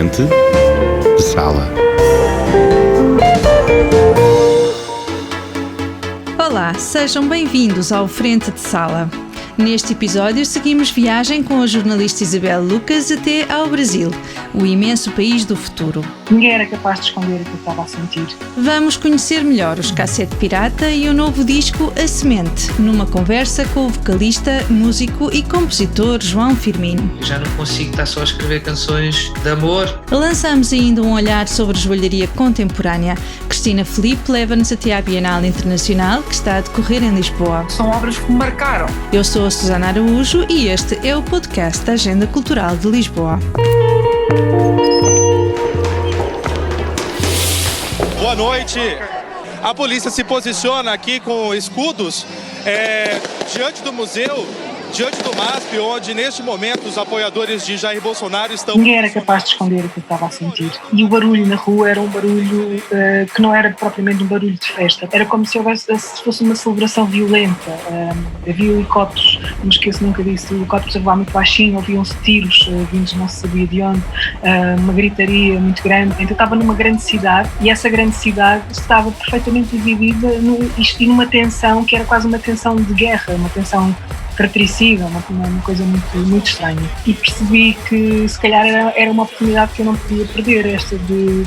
Frente de Sala. Olá, sejam bem-vindos ao Frente de Sala. Neste episódio seguimos viagem com a jornalista Isabel Lucas até ao Brasil, o imenso país do futuro. Ninguém era capaz de esconder o que eu estava a sentir. Vamos conhecer melhor os Cassete Pirata e o novo disco A Semente, numa conversa com o vocalista, músico e compositor João Firmino. Eu já não consigo estar só a escrever canções de amor. Lançamos ainda um olhar sobre a joalharia contemporânea. Cristina Felipe leva-nos até à Bienal Internacional, que está a decorrer em Lisboa. São obras que me marcaram. Eu sou a Susana Araújo e este é o podcast da Agenda Cultural de Lisboa. Boa noite. A polícia se posiciona aqui com escudos diante do museu, diante do MASP, onde neste momento os apoiadores de Jair Bolsonaro estão... Ninguém era capaz de esconder o que eu estava a sentir. E o barulho na rua era um barulho que não era propriamente um barulho de festa. Era como se fosse uma celebração violenta. Havia helicópteros, não me esqueço nunca disso, helicópteros a voar muito baixinho, ouviam-se tiros vindos não se sabia de onde, uma gritaria muito grande. Então estava numa grande cidade e essa grande cidade estava perfeitamente dividida e numa tensão que era quase uma tensão de guerra, uma tensão fratricida, uma coisa muito, muito estranha. E percebi que se calhar era uma oportunidade que eu não podia perder, esta de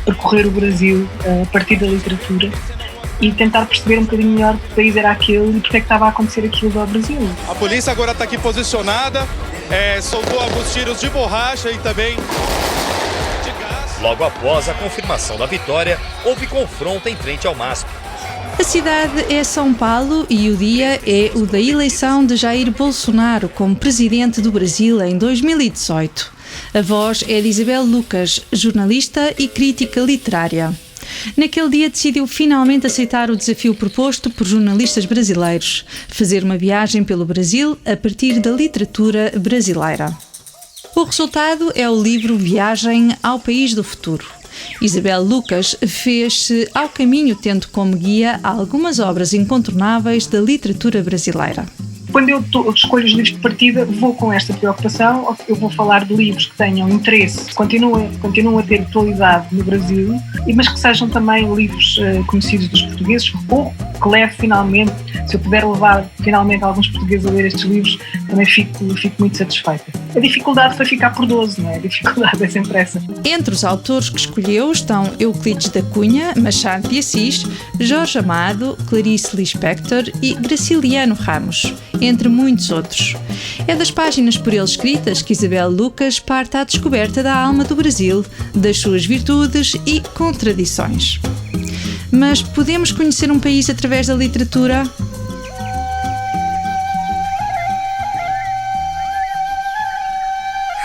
percorrer o Brasil a partir da literatura e tentar perceber um bocadinho melhor que país era aquele e porque é que estava a acontecer aquilo ao Brasil. A polícia agora está aqui posicionada, soltou alguns tiros de borracha e também de gás. Logo após a confirmação da vitória, houve confronto em frente ao MASP. A cidade é São Paulo e o dia é o da eleição de Jair Bolsonaro como presidente do Brasil em 2018. A voz é de Isabel Lucas, jornalista e crítica literária. Naquele dia decidiu finalmente aceitar o desafio proposto por jornalistas brasileiros, fazer uma viagem pelo Brasil a partir da literatura brasileira. O resultado é o livro Viagem ao País do Futuro. Isabel Lucas fez-se ao caminho tendo como guia algumas obras incontornáveis da literatura brasileira. Quando eu escolho os livros de partida, vou com esta preocupação. Eu vou falar de livros que tenham interesse, continuam a ter atualidade no Brasil, mas que sejam também livros conhecidos dos portugueses, ou que leve finalmente, se eu puder levar finalmente alguns portugueses a ler estes livros, também fico muito satisfeita. A dificuldade foi ficar por 12, não é? A dificuldade é sempre essa. Entre os autores que escolheu estão Euclides da Cunha, Machado de Assis, Jorge Amado, Clarice Lispector e Graciliano Ramos, entre muitos outros. É das páginas por ele escritas que Isabel Lucas parte à descoberta da alma do Brasil, das suas virtudes e contradições. Mas podemos conhecer um país através da literatura?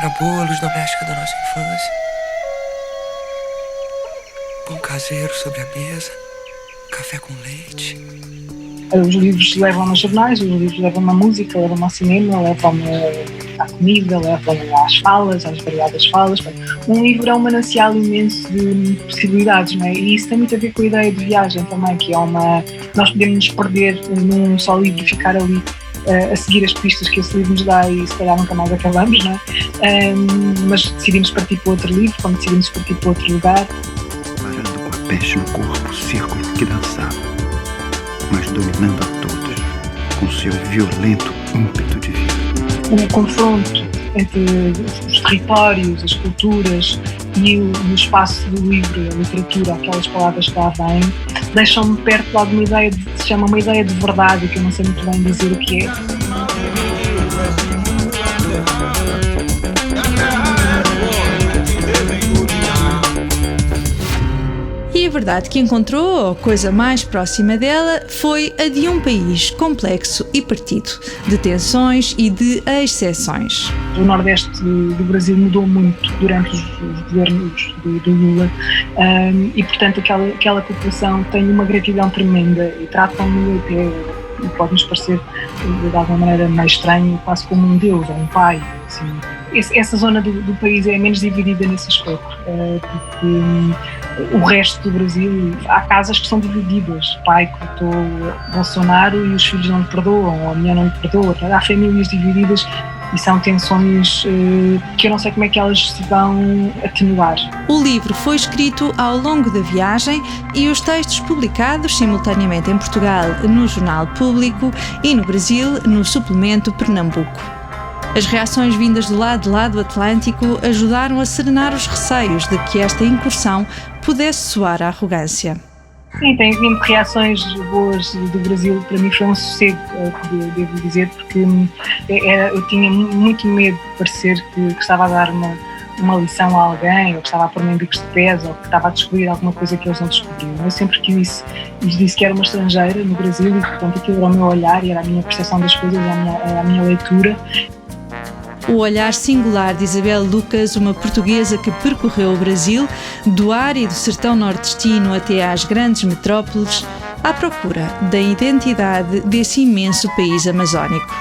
Era boa a luz doméstica da nossa infância, pão caseiro sobre a mesa, café com leite. Os livros levam-me a jornais, os livros levam-me à música, levam-me ao cinema, levam-me à comida, levam-me às falas, às variadas falas. Um livro é um manancial imenso de possibilidades, não é? E isso tem muito a ver com a ideia de viagem também, que é nós podemos nos perder num só livro e ficar ali a seguir as pistas que esse livro nos dá e se calhar nunca mais acabamos, não é? Mas decidimos partir para outro livro, como decidimos partir para outro lugar. Parando com a peste no corpo, o círculo que dançava, mas dominando a todos com seu violento ímpeto de vida. O confronto entre os territórios, as culturas e o espaço do livro, a literatura, aquelas palavras que lá vêm, deixam-me perto de alguma ideia que se chama uma ideia de verdade, que eu não sei muito bem dizer o que é. E a verdade que encontrou, a coisa mais próxima dela, foi a de um país complexo e partido, de tensões e de exceções. O Nordeste do Brasil mudou muito durante os governos do Lula e, portanto, aquela população tem uma gratidão tremenda e tratam-no até, pode-nos parecer de alguma maneira mais estranho, quase como um deus ou um pai, assim. Essa zona do país é menos dividida nesse aspecto, porque o resto do Brasil, há casas que são divididas. O pai cortou Bolsonaro e os filhos não lhe perdoam, ou a mulher não lhe perdoa. Há famílias divididas e são tensões que eu não sei como é que elas se vão atenuar. O livro foi escrito ao longo da viagem e os textos publicados simultaneamente em Portugal no Jornal Público e no Brasil no suplemento Pernambuco. As reações vindas do lado de lá do Atlântico ajudaram a serenar os receios de que esta incursão pudesse soar a arrogância. Sim, tem vindo reações boas do Brasil. Para mim foi um sossego, devo dizer, porque eu tinha muito medo de parecer que estava a dar uma lição a alguém, ou que estava a pôr-me em bicos de pés, ou que estava a descobrir alguma coisa que eles não descobriram. Eu sempre que disse que era uma estrangeira no Brasil e, portanto, aquilo era o meu olhar e era a minha percepção das coisas, a minha leitura. O olhar singular de Isabel Lucas, uma portuguesa que percorreu o Brasil, do árido sertão nordestino até às grandes metrópoles, à procura da identidade desse imenso país amazónico.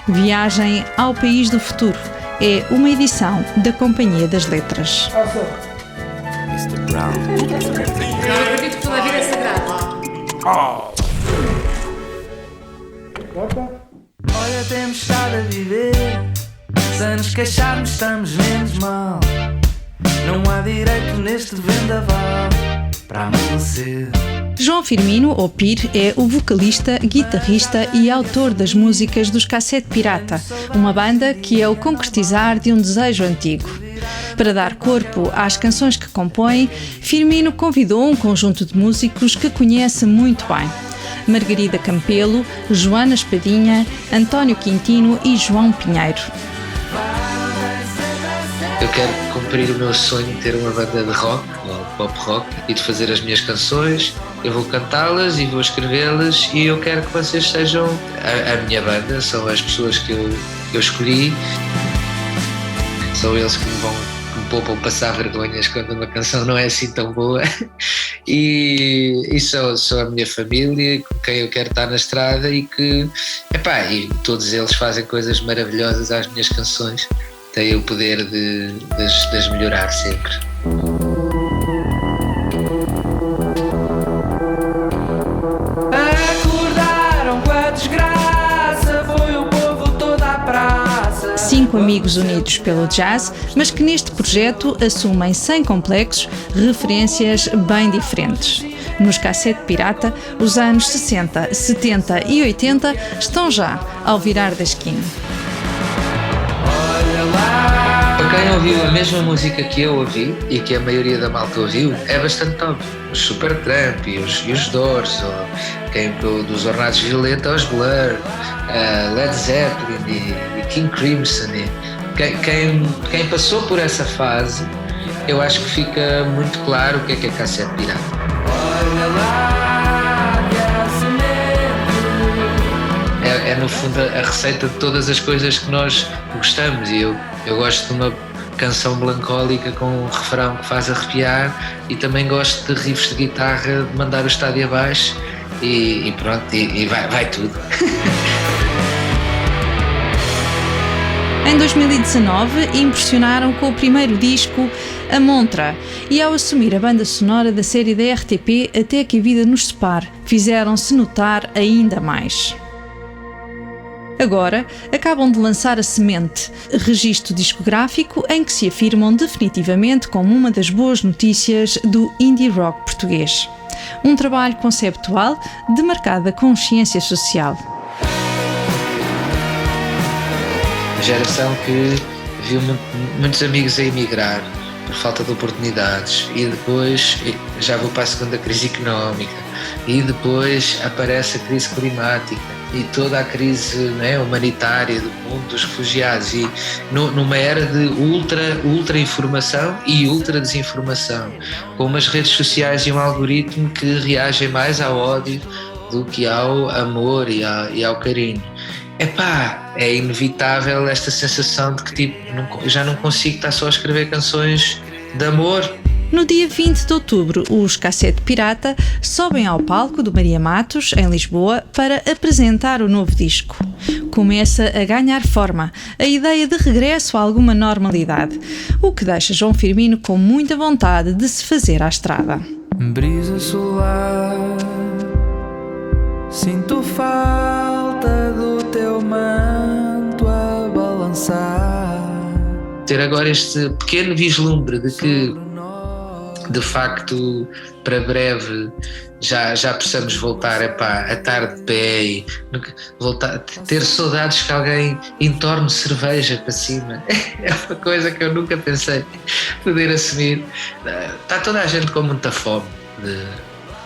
Viagem ao País do Futuro é uma edição da Companhia das Letras. Mr. Brown. Eu acredito que toda a vida é sagrada. Olha, temos estado a viver. Se nos queixarmos estamos menos mal. Não há direito neste vendaval para amanhecer. João Firmino, ou Pir, é o vocalista, guitarrista e autor das músicas dos Cassete Pirata, uma banda que é o concretizar de um desejo antigo. Para dar corpo às canções que compõe, Firmino convidou um conjunto de músicos que conhece muito bem: Margarida Campelo, Joana Espadinha, António Quintino e João Pinheiro. Eu quero cumprir o meu sonho de ter uma banda de rock, ou pop rock, e de fazer as minhas canções. Eu vou cantá-las e vou escrevê-las, e eu quero que vocês sejam a minha banda. São as pessoas que eu escolhi, são eles que me poupam passar vergonhas quando uma canção não é assim tão boa. E são a minha família, com quem eu quero estar na estrada, e e todos eles fazem coisas maravilhosas às minhas canções. Tenho o poder de as melhorar sempre. Acordaram com a desgraça, foi o povo toda à praça. 5 amigos unidos pelo jazz, mas que neste projeto assumem sem complexos referências bem diferentes. Nos Cassete Pirata, os anos 60, 70 e 80 estão já ao virar da esquina. Para quem ouviu a mesma música que eu ouvi e que a maioria da malta ouviu, é bastante óbvio. Os Supertramp e os Doors, ou quem dos Ornatos Violeta aos Blur, Led Zeppelin e King Crimson. Quem passou por essa fase, eu acho que fica muito claro o que é Cassete Pirata. É no fundo a receita de todas as coisas que nós gostamos, e eu gosto de uma canção melancólica com um refrão que faz arrepiar, e também gosto de riffs de guitarra de mandar o estádio abaixo, e pronto, e vai tudo. Em 2019, impressionaram com o primeiro disco, A Montra, e ao assumir a banda sonora da série da RTP Até que a Vida nos Separe, fizeram-se notar ainda mais. Agora, acabam de lançar A Semente, registro discográfico em que se afirmam definitivamente como uma das boas notícias do indie rock português. Um trabalho conceptual de marcada consciência social. Uma geração que viu muitos amigos a emigrar por falta de oportunidades, e depois já vou para a segunda crise económica, e depois aparece a crise climática e toda a crise humanitária do mundo dos refugiados, e numa era de ultra informação e ultra desinformação, com umas redes sociais e um algoritmo que reagem mais ao ódio do que ao amor e ao carinho. É inevitável esta sensação de que já não consigo estar só a escrever canções de amor. No dia 20 de outubro, os Cassete Pirata sobem ao palco do Maria Matos, em Lisboa, para apresentar o novo disco. Começa a ganhar forma a ideia de regresso a alguma normalidade, o que deixa João Firmino com muita vontade de se fazer à estrada. Brisa solar, sinto falta do teu manto a balançar. avançar. Ter agora este pequeno vislumbre de que, de facto, para breve já possamos voltar a estar de pé e voltar, ter saudades que alguém entorne cerveja para cima. É uma coisa que eu nunca pensei poder assumir. Está toda a gente com muita fome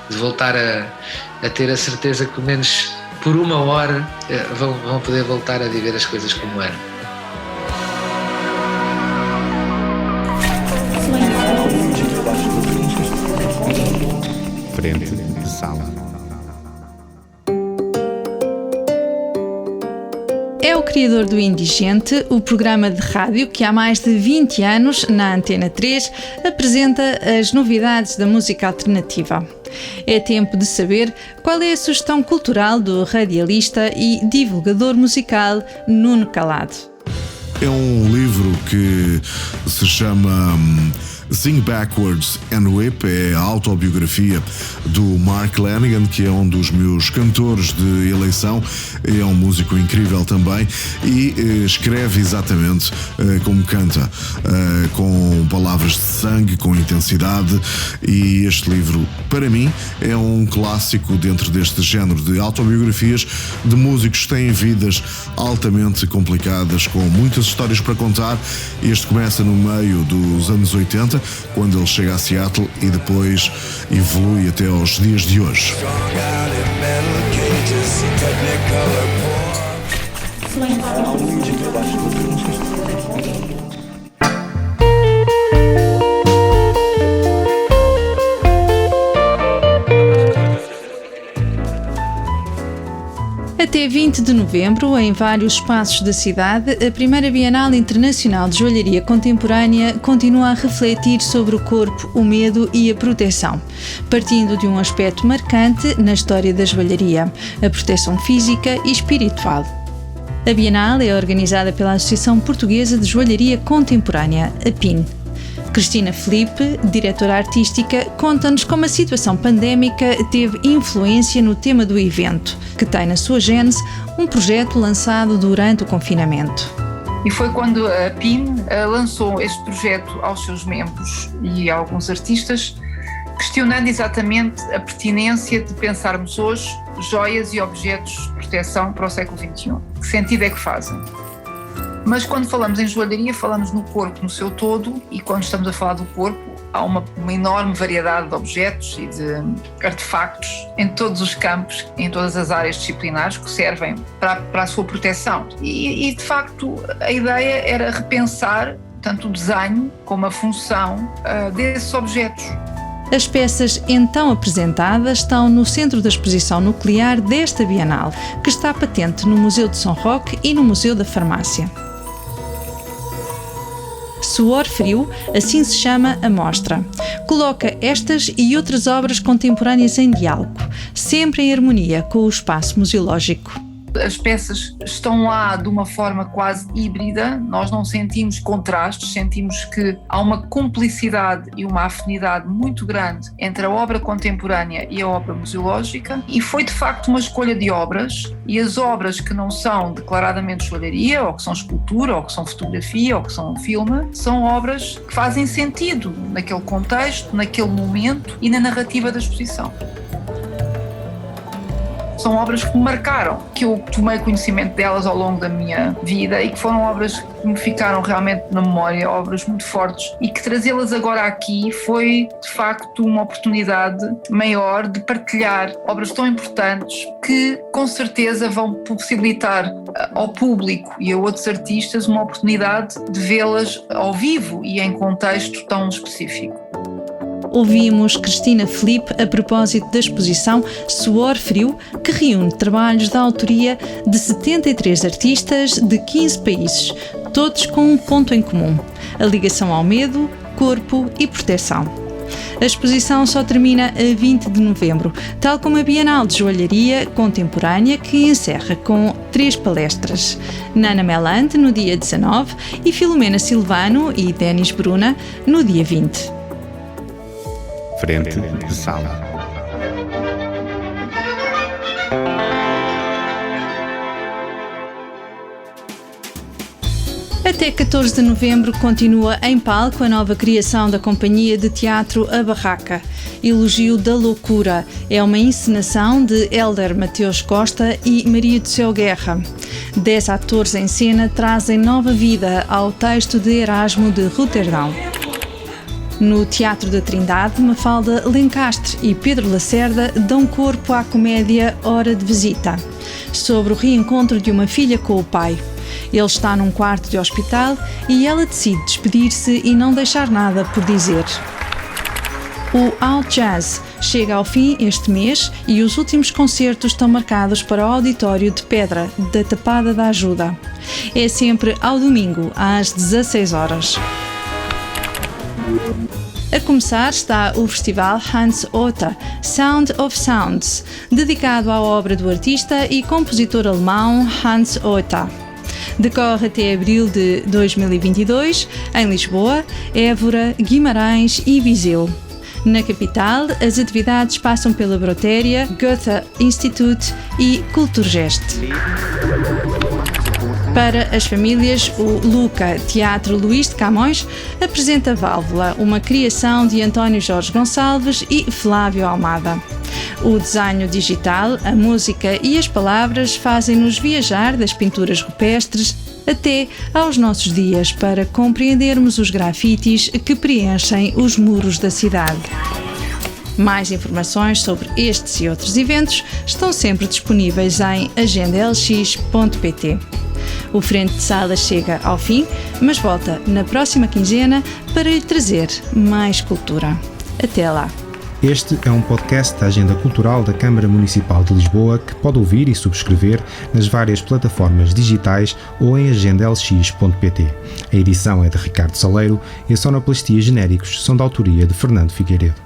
de voltar a ter a certeza que, pelo menos por uma hora, vão poder voltar a viver as coisas como eram. Frente de sala. É o criador do Indigente, o programa de rádio que há mais de 20 anos, na Antena 3, apresenta as novidades da música alternativa. É tempo de saber qual é a sugestão cultural do radialista e divulgador musical Nuno Calado. É um livro que se chama Sing Backwards and Whip, é a autobiografia do Mark Lanegan, que é um dos meus cantores de eleição, é um músico incrível também e escreve exatamente como canta, com palavras de sangue, com intensidade, e este livro, para mim, é um clássico dentro deste género de autobiografias de músicos que têm vidas altamente complicadas, com muitas histórias para contar. Este começa no meio dos anos 80, quando ele chega a Seattle, e depois evolui até aos dias de hoje. Até 20 de novembro, em vários espaços da cidade, a primeira Bienal Internacional de Joalharia Contemporânea continua a refletir sobre o corpo, o medo e a proteção, partindo de um aspecto marcante na história da joalharia, a proteção física e espiritual. A Bienal é organizada pela Associação Portuguesa de Joalharia Contemporânea, a PIN. Cristina Felipe, diretora artística, conta-nos como a situação pandémica teve influência no tema do evento, que tem na sua gênese um projeto lançado durante o confinamento. E foi quando a PIN lançou este projeto aos seus membros e a alguns artistas, questionando exatamente a pertinência de pensarmos hoje joias e objetos de proteção para o século XXI. Que sentido é que fazem? Mas quando falamos em joalharia, falamos no corpo no seu todo, e quando estamos a falar do corpo, há uma enorme variedade de objetos e de artefactos em todos os campos, em todas as áreas disciplinares que servem para a sua proteção. E de facto, a ideia era repensar tanto o desenho como a função desses objetos. As peças então apresentadas estão no centro da exposição nuclear desta Bienal, que está patente no Museu de São Roque e no Museu da Farmácia. Suor Frio, assim se chama a mostra. Coloca estas e outras obras contemporâneas em diálogo, sempre em harmonia com o espaço museológico. As peças estão lá de uma forma quase híbrida, nós não sentimos contrastes, sentimos que há uma cumplicidade e uma afinidade muito grande entre a obra contemporânea e a obra museológica, e foi de facto uma escolha de obras, e as obras que não são declaradamente joalharia, ou que são escultura, ou que são fotografia, ou que são filme, são obras que fazem sentido naquele contexto, naquele momento e na narrativa da exposição. São obras que me marcaram, que eu tomei conhecimento delas ao longo da minha vida e que foram obras que me ficaram realmente na memória, obras muito fortes, e que trazê-las agora aqui foi de facto uma oportunidade maior de partilhar obras tão importantes que com certeza vão possibilitar ao público e a outros artistas uma oportunidade de vê-las ao vivo e em contexto tão específico. Ouvimos Cristina Felipe a propósito da exposição Suor Frio, que reúne trabalhos da autoria de 73 artistas de 15 países, todos com um ponto em comum: a ligação ao medo, corpo e proteção. A exposição só termina a 20 de novembro, tal como a Bienal de Joalharia Contemporânea, que encerra com 3 palestras. Nana Melante, no dia 19, e Filomena Silvano e Denis Bruna, no dia 20. Frente de sala. Até 14 de novembro continua em palco a nova criação da companhia de teatro A Barraca. Elogio da Loucura é uma encenação de Hélder Mateus Costa e Maria do Céu Guerra. 10 atores em cena trazem nova vida ao texto de Erasmo de Roterdão. No Teatro da Trindade, Mafalda Lencastre e Pedro Lacerda dão corpo à comédia Hora de Visita, sobre o reencontro de uma filha com o pai. Ele está num quarto de hospital e ela decide despedir-se e não deixar nada por dizer. O Out Jazz chega ao fim este mês e os últimos concertos estão marcados para o Auditório de Pedra, da Tapada da Ajuda. É sempre ao domingo, às 16 horas. A começar está o festival Hans Otter, Sound of Sounds, dedicado à obra do artista e compositor alemão Hans Otter. Decorre até abril de 2022 em Lisboa, Évora, Guimarães e Viseu. Na capital, as atividades passam pela Brotéria, Goethe Institute e Kulturgest. Para as famílias, o Luca Teatro Luís de Camões apresenta Válvula, uma criação de António Jorge Gonçalves e Flávio Almada. O desenho digital, a música e as palavras fazem-nos viajar das pinturas rupestres até aos nossos dias para compreendermos os grafites que preenchem os muros da cidade. Mais informações sobre estes e outros eventos estão sempre disponíveis em agendalx.pt. O Frente de Sala chega ao fim, mas volta na próxima quinzena para lhe trazer mais cultura. Até lá! Este é um podcast da Agenda Cultural da Câmara Municipal de Lisboa que pode ouvir e subscrever nas várias plataformas digitais ou em agendalx.pt. A edição é de Ricardo Saleiro e a sonoplastia genéricos são da autoria de Fernando Figueiredo.